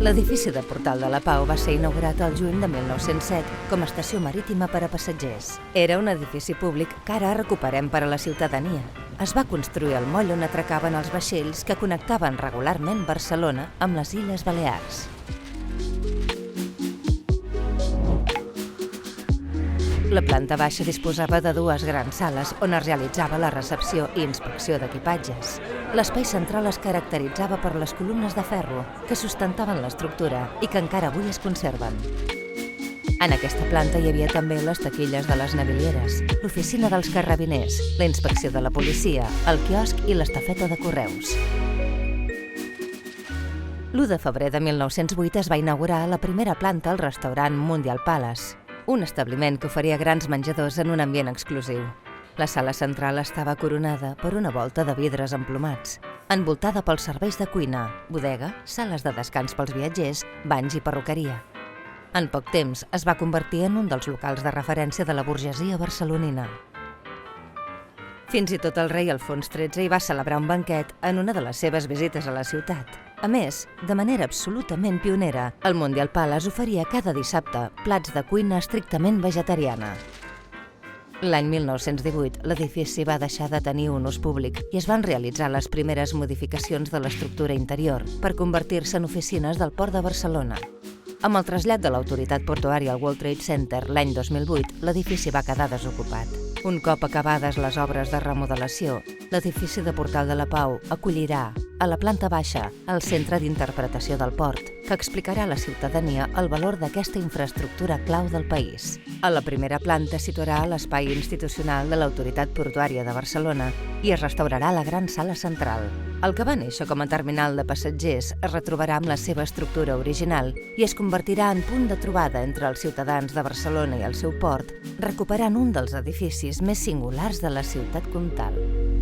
L'edifici de Portal de la Pau va ser inaugurat el juny de 1907 com a estació marítima per a passatgers. Era un edifici públic que ara recuperem per a la ciutadania. Es va construir al moll on atracaven els vaixells que connectaven regularment Barcelona amb les Illes Balears. La planta baixa disposava de dues grans sales on es realitzava la recepció i inspecció d'equipatges. L'espai central es caracteritzava per les columnes de ferro que sustentaven l'estructura i que encara avui es conserven. En aquesta planta hi havia també les taquilles de les navilieres, l'oficina dels carrabiners, la inspecció de la policia, el quiosc i l'estafeta de correus. L'1 de febrer de 1908 es va inaugurar a la primera planta el restaurant Mundial Palace, un establiment que oferia grans menjadors en un ambient exclusiu. La sala central estava coronada per una volta de vidres emplomats, envoltada pels serveis de cuina, bodega, sales de descans pels viatgers, banys i perruqueria. En poc temps es va convertir en un dels locals de referència de la burgesia barcelonina. Fins i tot el rei Alfons XIII hi va celebrar un banquet en una de les seves visites a la ciutat. A més, de manera absolutament pionera, el Mundial Palace oferia cada dissabte plats de cuina estrictament vegetariana. L'any 1918, l'edifici va deixar de tenir un ús públic i es van realitzar les primeres modificacions de l'estructura interior per convertir-se en oficines del Port de Barcelona. Amb el trasllat de l'autoritat portuària al World Trade Center l'any 2008, l'edifici va quedar desocupat. Un cop acabades les obres de remodelació, l'edifici de Portal de la Pau acollirà, a la planta baixa, el Centre d'Interpretació del Port, que explicarà a la ciutadania el valor d'aquesta infraestructura clau del país. A la primera planta situarà l'espai institucional de l'Autoritat Portuària de Barcelona i es restaurarà la gran sala central. El que va néixer com a terminal de passatgers es retrobarà amb la seva estructura original i es convertirà en punt de trobada entre els ciutadans de Barcelona i el seu port, recuperant un dels edificis més singulars de la ciutat comtal.